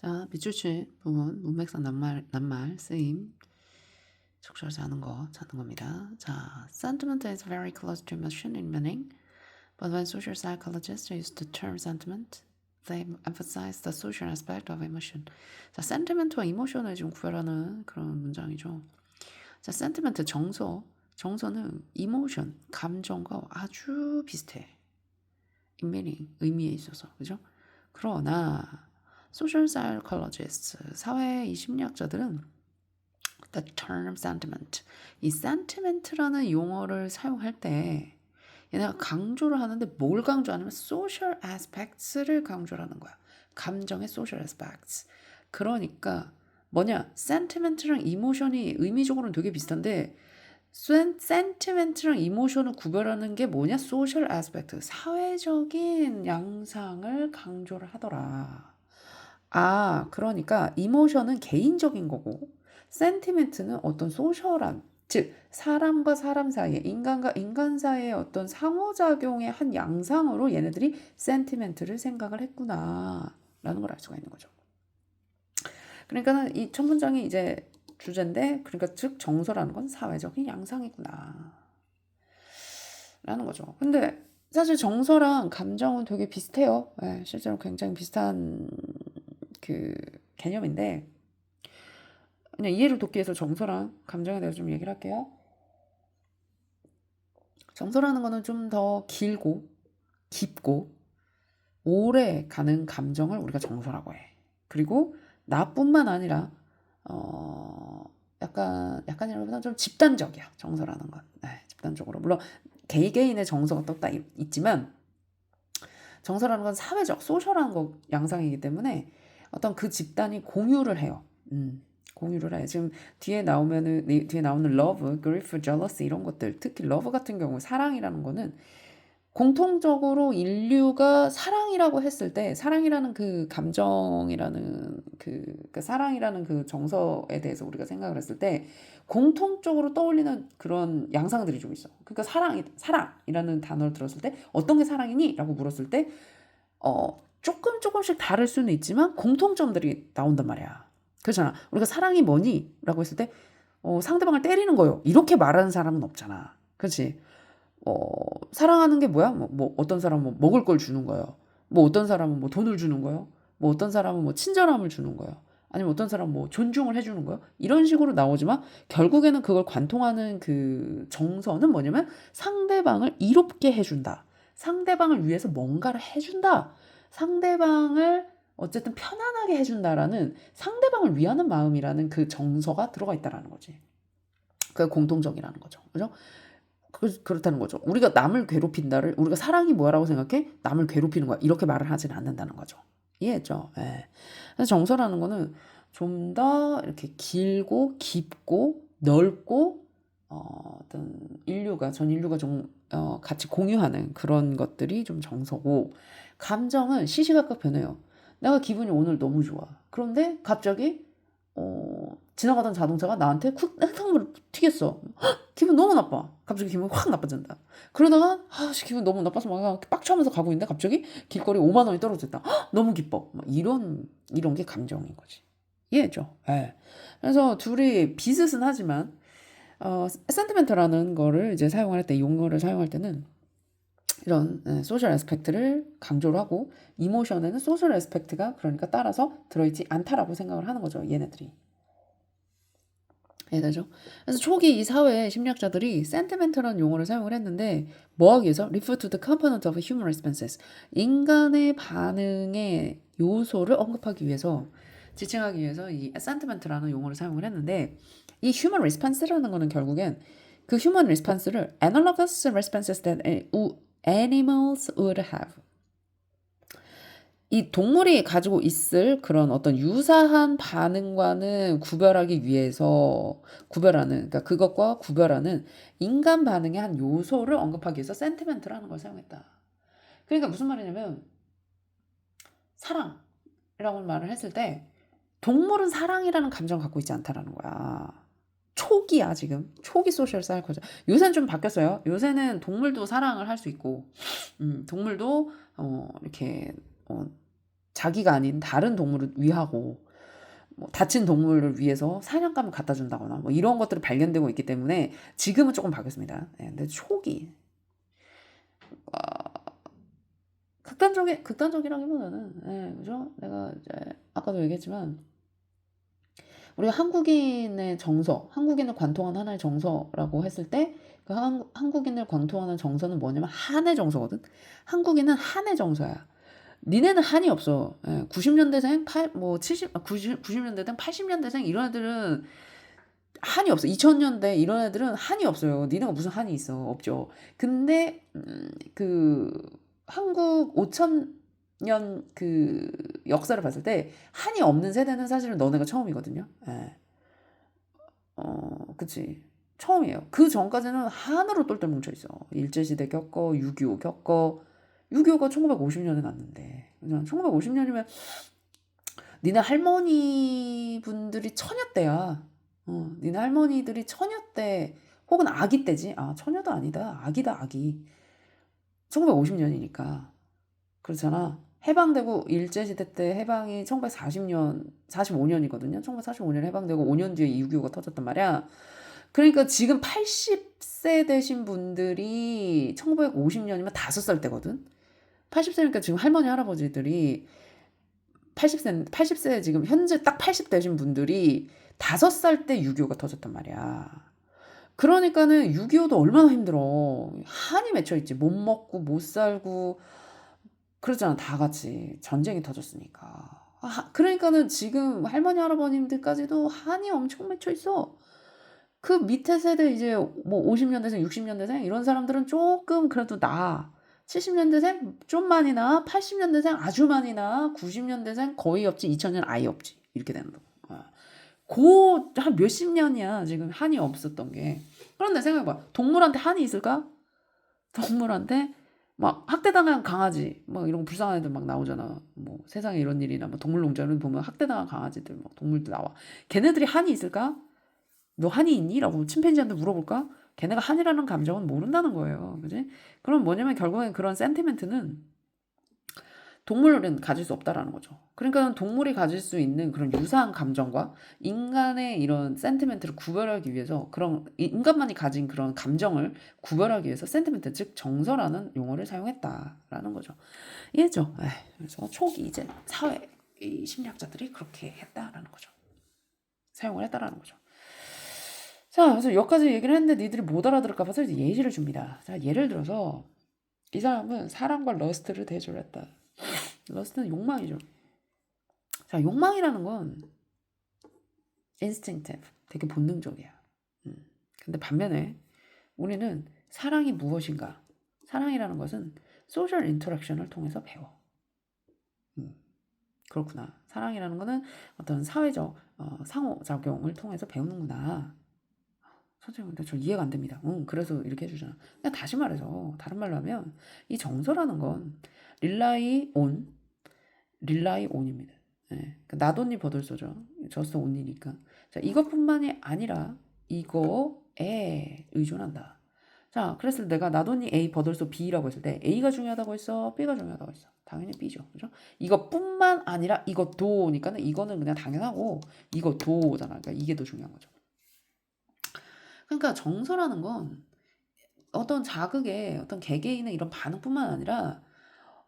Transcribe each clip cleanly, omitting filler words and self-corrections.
자, 밑줄치 부분 문맥상 낱말 쓰임 적절하지 않은 거 찾는 겁니다. 자, sentiment is very close to emotion in meaning, but when social psychologists use the term sentiment, they emphasize the social aspect of emotion. 자, sentiment와 emotion을 좀 구별하는 그런 문장이죠. 자, sentiment 정서는 emotion 감정과 아주 비슷해. in meaning 의미에 있어서 그죠? 그러나 social psychologists 사회 이 심리학자들은 the term sentiment 이 sentiment라는 용어를 사용할 때 얘네가 강조를 하는데 뭘 강조하냐면 social aspects를 강조를 하는 거야. 감정의 social aspects. 그러니까 뭐냐 sentiment랑 emotion이 의미적으로는 되게 비슷한데 sentiment랑 emotion을 구별하는 게 뭐냐 social aspect 사회적인 양상을 강조를 하더라. 아, 그러니까 이모션은 개인적인 거고 센티멘트는 어떤 소셜한 즉 사람과 사람 사이에 인간과 인간 사이의 어떤 상호작용의 한 양상으로 얘네들이 센티멘트를 생각을 했구나 라는 걸 알 수가 있는 거죠. 그러니까는 이 첫 문장이 이제 주제인데 그러니까 즉 정서라는 건 사회적인 양상이구나 라는 거죠. 근데 사실 정서랑 감정은 되게 비슷해요. 네, 실제로 굉장히 비슷한 그 개념인데 그냥 이해를 돕기 위해서 정서랑 감정에 대해서 좀 얘기를 할게요. 정서라는 거는 좀 더 길고 깊고 오래 가는 감정을 우리가 정서라고 해. 그리고 나뿐만 아니라 약간이라면 좀 집단적이야. 정서라는 건. 네, 집단적으로. 물론 개개인의 정서가 또 딱 있지만 정서라는 건 사회적, 소셜한 거 양상이기 때문에 어떤 그 집단이 공유를 해요. 공유를 해. 지금 뒤에 나오는 love, grief, jealousy 이런 것들, 특히 love 같은 경우 사랑이라는 거는 공통적으로 인류가 사랑이라고 했을 때 사랑이라는 그 감정이라는 그 사랑이라는 그 정서에 대해서 우리가 생각을 했을 때 공통적으로 떠올리는 그런 양상들이 좀 있어. 그러니까 사랑이라는 단어를 들었을 때 어떤 게 사랑이니? 라고 물었을 때 조금씩 다를 수는 있지만 공통점들이 나온단 말이야. 그렇잖아. 우리가 사랑이 뭐니? 라고 했을 때 상대방을 때리는 거요. 이렇게 말하는 사람은 없잖아. 그렇지? 사랑하는 게 뭐야? 뭐 어떤 사람은 뭐 먹을 걸 주는 거예요. 뭐 어떤 사람은 뭐 돈을 주는 거예요. 뭐 어떤 사람은 뭐 친절함을 주는 거예요. 아니면 어떤 사람은 뭐 존중을 해주는 거예요. 이런 식으로 나오지만 결국에는 그걸 관통하는 그 정서는 뭐냐면 상대방을 이롭게 해준다. 상대방을 위해서 뭔가를 해준다. 상대방을 어쨌든 편안하게 해준다라는 상대방을 위하는 마음이라는 그 정서가 들어가 있다라는 거지. 그게 공통적이라는 거죠. 그죠? 그렇다는 거죠. 우리가 남을 괴롭힌다를 우리가 사랑이 뭐라고 생각해? 남을 괴롭히는 거야. 이렇게 말을 하진 않는다는 거죠. 이해했죠? 예. 그래서 정서라는 거는 좀 더 이렇게 길고 깊고 넓고 어떤 전 인류가 좀 같이 공유하는 그런 것들이 좀 정서고 감정은 시시각각 변해요. 내가 기분이 오늘 너무 좋아. 그런데 갑자기 지나가던 자동차가 나한테 흙탕물을 튀겼어. 기분 너무 나빠. 갑자기 기분 확 나빠진다. 그러다가 기분 너무 나빠서 막 빡쳐하면서 가고 있는데 갑자기 길거리 5만 원이 떨어졌다. 너무 기뻐. 막 이런 게 감정인 거지. 이해죠? 예. 그래서 둘이 비슷은 하지만 센티멘트라는 거를 이제 사용할 때 용어를 사용할 때는 이런 소셜 애스펙트를 강조를 하고 이모션에는 소셜 애스펙트가 그러니까 따라서 들어있지 않다라고 생각을 하는 거죠. 얘네들이. 이해되죠? 그래서 초기 이 사회 심리학자들이 sentiment라는 용어를 사용을 했는데 뭐 하기 위해서? refer to the component of human responses. 인간의 반응의 요소를 언급하기 위해서 지칭하기 위해서 이 sentiment라는 용어를 사용을 했는데 이 human response라는 거는 결국엔 그 human response를 analogous responses that animals would have. 이 동물이 가지고 있을 그런 어떤 유사한 반응과는 구별하기 위해서 그러니까 그것과 구별하는 인간 반응의 한 요소를 언급하기 위해서 센티멘트라는 걸 사용했다. 그러니까 무슨 말이냐면 사랑이라고 말을 했을 때 동물은 사랑이라는 감정을 갖고 있지 않다라는 거야. 초기야 지금. 초기 소셜 사이코죠. 요새는 좀 바뀌었어요. 요새는 동물도 사랑을 할 수 있고 동물도 이렇게 자기가 아닌 다른 동물을 위하고 뭐 다친 동물을 위해서 사냥감을 갖다 준다거나 뭐 이런 것들이 발견되고 있기 때문에 지금은 조금 바뀌었습니다. 예, 근데 초기 극단적이라기보다는 그죠? 내가 이제 아까도 얘기했지만 우리가 한국인의 정서, 한국인을 관통한 하나의 정서라고 했을 때 그 한국인을 관통하는 정서는 뭐냐면 한의 정서거든. 한국인은 한의 정서야. 니네는 한이 없어. 90년대생, 90년대생, 80년대생 이런 애들은 한이 없어. 2000년대 이런 애들은 한이 없어요. 니네가 무슨 한이 있어? 없죠. 근데 그 한국 5000년 그 역사를 봤을 때 한이 없는 세대는 사실은 너네가 처음이거든요. 그치. 처음이에요. 그 전까지는 한으로 똘똘 뭉쳐 있어. 일제시대 겪어, 6.25 겪어. 6.25가 1950년에 났는데. 1950년이면 니네 할머니 분들이 처녀 때야. 니네 할머니들이 처녀 때 혹은 아기 때지. 아, 처녀도 아니다. 아기다, 아기. 1950년이니까. 그렇잖아. 해방되고 일제시대 때 해방이 1940년, 45년이거든요. 1945년 해방되고 5년 뒤에 6.25가 터졌단 말이야. 그러니까 지금 80세 되신 분들이 1950년이면 5살 때거든. 80세니까 지금 할머니, 할아버지들이 80세 지금 현재 딱 80 되신 분들이 5살 때 6.25가 터졌단 말이야. 그러니까는 6.25도 얼마나 힘들어. 한이 맺혀있지. 못 먹고 못 살고 그러잖아. 다 같이 전쟁이 터졌으니까. 그러니까는 지금 할머니 할아버님들까지도 한이 엄청 맺혀 있어. 그 밑에 세대 이제 뭐 50년대생, 60년대생 이런 사람들은 조금 그래도 나아. 70년대생 좀 많이 나, 80년대생 아주 많이 나, 90년대생 거의 없지, 2000년 아예 없지. 이렇게 되는 거. 한 몇십 년이야 지금 한이 없었던 게. 그런데 생각해봐. 동물한테 한이 있을까? 동물한테 막 학대당한 강아지 막 이런 불쌍한 애들 막 나오잖아. 뭐 세상에 이런 일이나 뭐 동물농장을 보면 학대당한 강아지들 막 동물들 나와. 걔네들이 한이 있을까? 너 한이 있니? 라고 침팬지한테 물어볼까? 걔네가 한이라는 감정은 모른다는 거예요. 그지? 그럼 뭐냐면 결국엔 그런 센티멘트는 동물은 가질 수 없다라는 거죠. 그러니까 동물이 가질 수 있는 그런 유사한 감정과 인간의 이런 센티멘트를 구별하기 위해서 그런 인간만이 가진 그런 감정을 구별하기 위해서 센티멘트 즉 정서라는 용어를 사용했다라는 거죠. 이해죠? 그래서 초기 이제 사회 이 심리학자들이 그렇게 했다라는 거죠. 사용을 했다라는 거죠. 자, 그래서 여기까지 얘기를 했는데 니들이 못 알아들을까 봐서 이제 예시를 줍니다. 자, 예를 들어서 이 사람은 사랑과 러스트를 대조했다. 러스트는 욕망이죠. 자, 욕망이라는 건 instinctive, 되게 본능적이야. 근데 반면에 우리는 사랑이 무엇인가? 사랑이라는 것은 social interaction을 통해서 배워. 그렇구나. 사랑이라는 거는 어떤 사회적 상호작용을 통해서 배우는구나. 선생님, 근데 저 이해가 안 됩니다. 그래서 이렇게 해주잖아. 그냥 다시 말해서 다른 말로 하면 이 정서라는 건 rely on입니다. 그러니까 나돈니 버들소죠. 저스트 온리니까. 자, 이것뿐만이 아니라 이거에 의존한다. 자, 그래서 내가 나돈니 A 버들소 B라고 했을 때 A가 중요하다고 했어, B가 중요하다고 했어. 당연히 B죠. 그죠? 이것뿐만 아니라 이것도니까는 이거는 그냥 당연하고 이것도잖아. 그러니까 이게 더 중요한 거죠. 그러니까 정서라는 건 어떤 자극에 어떤 개개인의 이런 반응뿐만 아니라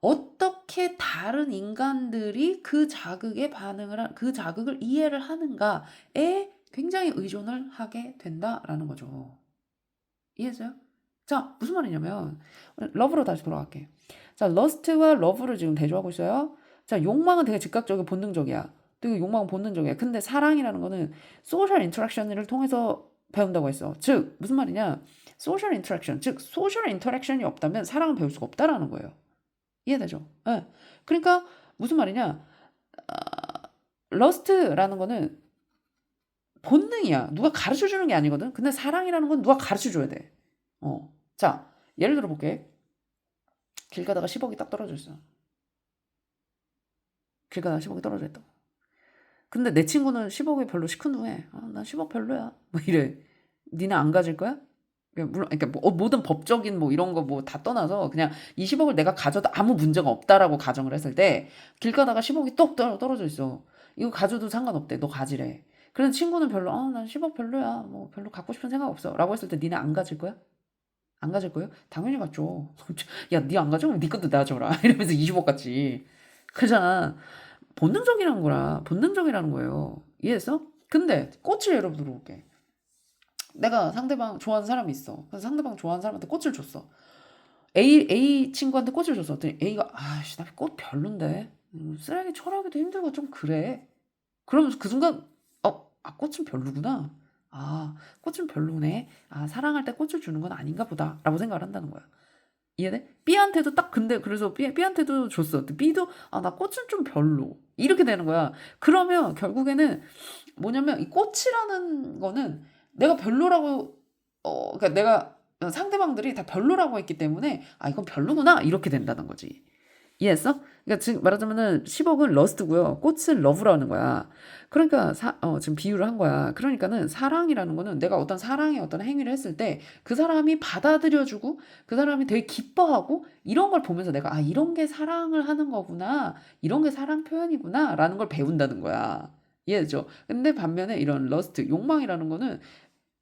어떻게 다른 인간들이 그 자극에 그 자극을 이해를 하는가에 굉장히 의존을 하게 된다라는 거죠. 이해했어요? 자, 무슨 말이냐면 러브로 다시 돌아갈게. 자, 러스트와 러브를 지금 대조하고 있어요. 자, 욕망은 되게 즉각적이고 본능적이야. 되게 욕망은 본능적이야. 근데 사랑이라는 거는 소셜 인터랙션을 통해서 배운다고 했어. 즉 무슨 말이냐? 소셜 인터랙션, 즉 소셜 인터랙션이 없다면 사랑은 배울 수가 없다라는 거예요. 이해되죠? 네. 그러니까 무슨 말이냐? 러스트라는 거는 본능이야. 누가 가르쳐 주는 게 아니거든. 근데 사랑이라는 건 누가 가르쳐 줘야 돼. 자, 예를 들어 볼게. 길 가다가 10억이 딱 떨어져 있어. 길 가다가 10억이 떨어져 있다. 근데 내 친구는 10억이 별로 시큰둥해. 난 10억 별로야. 뭐 이래. 니네 안 가질 거야? 물론 그러니까 뭐 모든 법적인 뭐 이런 거 뭐 다 떠나서 그냥 이 10억을 내가 가져도 아무 문제가 없다라고 가정을 했을 때 길 가다가 10억이 똑 떨어져 있어. 이거 가져도 상관없대. 너 가지래. 그런 친구는 별로 난 10억 별로야. 뭐 별로 갖고 싶은 생각 없어. 라고 했을 때 니네 안 가질 거야? 안 가질 거예요? 당연히 갖죠. 야, 니 안 가져? 니 것도 나 줘라. 이러면서 20억 같지. 그잖아. 본능적이라는 거라. 본능적이라는 거예요. 이해했어? 근데 꽃을 예로 들어볼게. 내가 상대방 좋아하는 사람이 있어. 그래서 상대방 좋아하는 사람한테 꽃을 줬어. A 친구한테 꽃을 줬어. 그랬더니 A가 아씨 나 꽃 별론데 쓰레기 처리하기도 힘들고 좀 그래. 그러면서 그 순간 꽃은 별로구나. 꽃은 별로네. 사랑할 때 꽃을 주는 건 아닌가 보다라고 생각을 한다는 거야. 이해돼? B한테도 딱 근데 그래서 B한테도 줬어. B도 나 꽃은 좀 별로. 이렇게 되는 거야. 그러면 결국에는 뭐냐면 이 꽃이라는 거는 내가 별로라고 그러니까 내가 상대방들이 다 별로라고 했기 때문에 이건 별로구나 이렇게 된다는 거지. 이해했어? 그러니까 지금 말하자면은 10억은 러스트고요. 꽃은 러브라는 거야. 그러니까 지금 비유를 한 거야. 그러니까는 사랑이라는 거는 내가 어떤 사랑의 어떤 행위를 했을 때 그 사람이 받아들여주고 그 사람이 되게 기뻐하고 이런 걸 보면서 내가 이런 게 사랑을 하는 거구나. 이런 게 사랑 표현이구나. 라는 걸 배운다는 거야. 이해되죠? 근데 반면에 이런 러스트, 욕망이라는 거는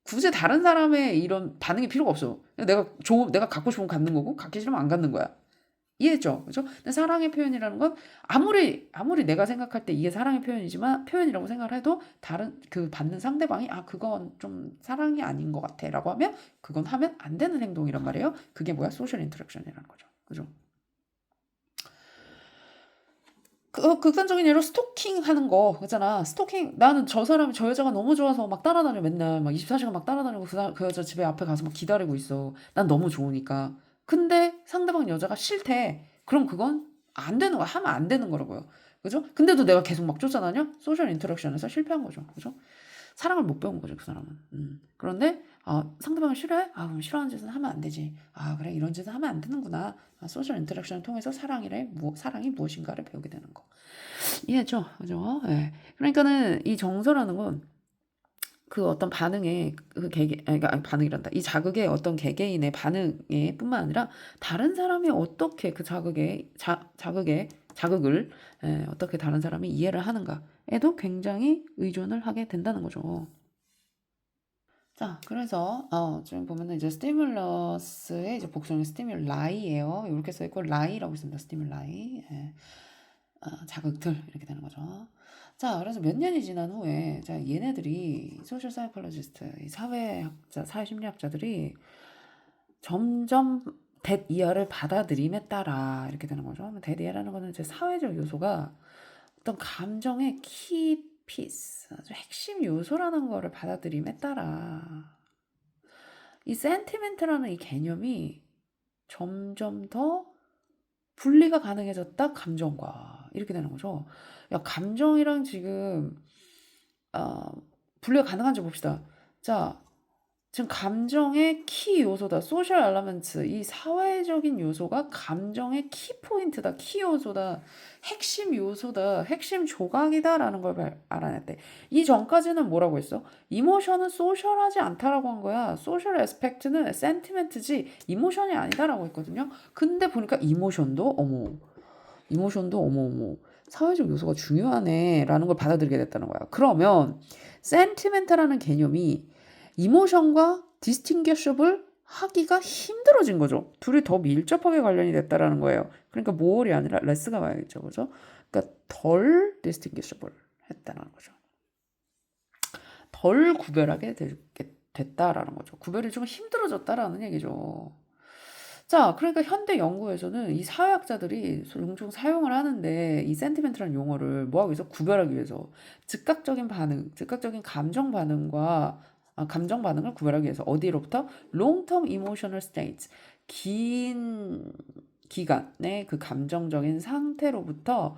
굳이 다른 사람의 이런 반응이 필요가 없어. 내가 갖고 싶으면 갖는 거고 갖기 싫으면 안 갖는 거야. 이해했죠? 그죠? 근데 사랑의 표현이라는 건 아무리 내가 생각할 때 이게 사랑의 표현이라고 생각을 해도 다른 그 받는 상대방이 그건 좀 사랑이 아닌 것 같아라고 하면 그건 하면 안 되는 행동이란 말이에요. 그게 뭐야? 소셜 인터랙션이라는 거죠. 그죠? 극단적인 예로 스토킹 하는 거 그잖아. 스토킹 나는 저 여자가 너무 좋아서 막 따라다녀 맨날 막 24시간 막 따라다니고 그 여자 집에 앞에 가서 막 기다리고 있어. 난 너무 좋으니까. 근데 상대방 여자가 싫대. 그럼 그건 안 되는 거야. 하면 안 되는 거라고요. 그죠? 근데도 내가 계속 막 쫓아다녀? 소셜 인터랙션에서 실패한 거죠. 그죠? 사랑을 못 배운 거죠, 그 사람은. 그런데 상대방을 싫어해? 그럼 싫어하는 짓은 하면 안 되지. 그래 이런 짓은 하면 안 되는구나. 소셜 인터랙션을 통해서 사랑이 무엇인가를 배우게 되는 거. 이해했죠? 그죠? 예. 그러니까는 이 정서라는 건 그 어떤 반응에 그러니까 반응이란다. 이 자극의 어떤 개개인의 반응에 뿐만 아니라 다른 사람이 어떻게 그 자극을 어떻게 다른 사람이 이해를 하는가에도 굉장히 의존을 하게 된다는 거죠. 자, 그래서 지금 보면은 이제 스티뮬러스의 이제 복수형이 스티뮬라이예요. 이렇게 써 있고 라이라고 있습니다. 스티뮬라이. 자극들 이렇게 되는 거죠. 자, 그래서 몇 년이 지난 후에 얘네들이 소셜 사이콜로지스트, 이 사회심리학자들이 점점 that 이하를 받아들임에 따라 이렇게 되는 거죠. that 이하라는 거는 이제 사회적 요소가 어떤 감정의 키 피스, 아주 핵심 요소라는 거를 받아들임에 따라 이 센티멘트라는 이 개념이 점점 더 분리가 가능해졌다 감정과 이렇게 되는 거죠. 야 감정이랑 지금 분리가 가능한지 봅시다. 자 지금 감정의 키 요소다. 소셜 엘러먼트 이 사회적인 요소가 감정의 키 포인트다. 키 요소다. 핵심 요소다. 핵심 조각이다라는 걸 알아냈대. 이 전까지는 뭐라고 했어? 이모션은 소셜하지 않다라고 한 거야. 소셜 에스펙트는 센티멘트지 이모션이 아니다라고 했거든요. 근데 보니까 이모션도 어머 사회적 요소가 중요하네라는 걸 받아들이게 됐다는 거야. 그러면 센티멘트라는 개념이 이모션과 디스팅겨셔블 하기가 힘들어진 거죠. 둘이 더 밀접하게 관련이 됐다라는 거예요. 그러니까 more이 아니라 less가 와야겠죠. 그죠? 그러니까 덜 디스팅겨셔블 했다는 거죠. 덜 구별하게 됐다라는 거죠. 구별이 좀 힘들어졌다라는 얘기죠. 자, 그러니까 현대 연구에서는 이 사회학자들이 종종 사용을 하는데 이 센티멘트라는 용어를 뭐하기 위해서 구별하기 위해서 즉각적인 감정 반응과 감정 반응을 구별하기 위해서 어디로부터 long-term emotional states 긴 기간의 그 감정적인 상태로부터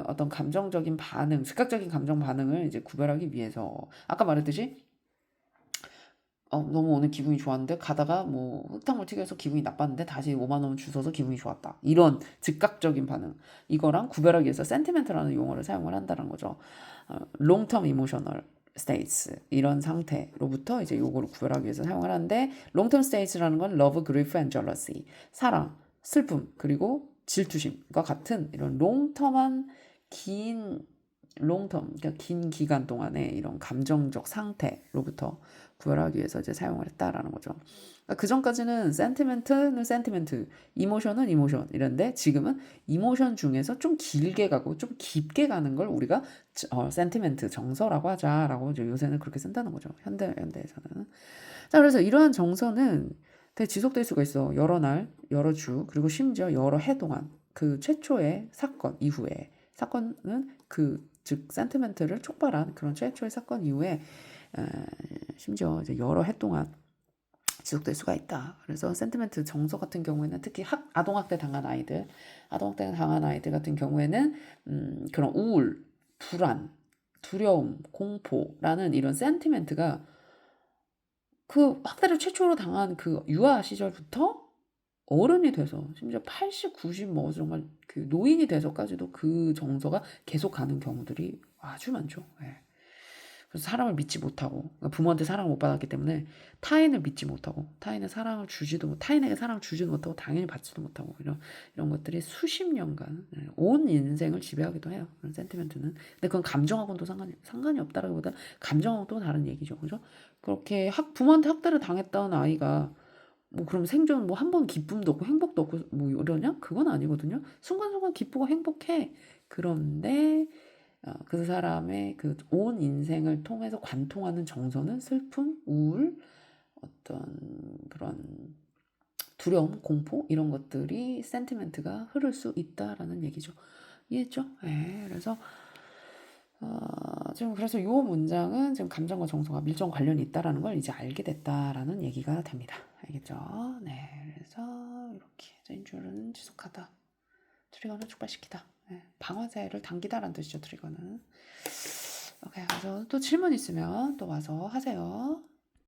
어떤 감정적인 반응, 즉각적인 감정 반응을 이제 구별하기 위해서 아까 말했듯이 너무 오늘 기분이 좋았는데 가다가 뭐 흙탕물 튀겨서 기분이 나빴는데 다시 5만 원 주워서 기분이 좋았다. 이런 즉각적인 반응. 이거랑 구별하기 위해서 센티멘트라는 용어를 사용을 한다는 거죠. long term emotional states 이런 상태로부터 이제 요거를 구별하기 위해서 사용을 하는데 long-term states라는 건 love, grief and jealousy 사랑, 슬픔 그리고 질투심과 같은 이런 롱텀한 긴 롱텀 그러니까 긴 기간 동안의 이런 감정적 상태로부터 구별하기 위해서 이제 사용을 했다라는 거죠. 그러니까 그 전까지는 센티멘트는 센티멘트, 이모션은 이모션 이런데 지금은 이모션 중에서 좀 길게 가고 좀 깊게 가는 걸 우리가 센티멘트 정서라고 하자라고 이제 요새는 그렇게 쓴다는 거죠. 현대에서는. 자, 그래서 이러한 정서는 되게 지속될 수가 있어. 여러 날, 여러 주, 그리고 심지어 여러 해 동안 그 최초의 사건 이후에 사건은 즉 센티멘트를 촉발한 그런 최초의 사건 이후에 심지어 이제 여러 해 동안 지속될 수가 있다. 그래서 센티멘트 정서 같은 경우에는 특히 아동학대 당한 아이들 같은 경우에는 그런 우울, 불안, 두려움, 공포라는 이런 센티멘트가 그 학대를 최초로 당한 그 유아 시절부터 어른이 돼서 심지어 80, 90 뭐 정말 그 노인이 돼서까지도 그 정서가 계속 가는 경우들이 아주 많죠. 예. 그래서 사람을 믿지 못하고 그러니까 부모한테 사랑을 못 받았기 때문에 타인을 믿지 못하고 타인에게 사랑을 주지도 못하고 당연히 받지도 못하고 이런 것들이 수십 년간 온 인생을 지배하기도 해요. 그런 센티멘트는. 근데 그건 감정하고는 또 상관이 없다라기보다 감정하고 또 다른 얘기죠. 그죠? 그렇게 부모한테 학대를 당했던 아이가 뭐 그럼 생존 뭐 한 번 기쁨도 없고 행복도 없고 뭐 이러냐? 그건 아니거든요. 순간순간 기쁘고 행복해. 그런데 그 사람의 그 온 인생을 통해서 관통하는 정서는 슬픔, 우울, 어떤 그런 두려움, 공포 이런 것들이 센티멘트가 흐를 수 있다라는 얘기죠. 이해했죠? 네, 그래서 지금 그래서 이 문장은 지금 감정과 정서가 밀접 관련이 있다라는 걸 이제 알게 됐다라는 얘기가 됩니다. 알겠죠? 네, 그래서 이렇게 인줄은 지속하다, 트리거는 촉발시키다, 네, 방아쇠를 당기다라는 뜻이죠. 트리거는. 오케이, 그래서 또 질문 있으면 또 와서 하세요.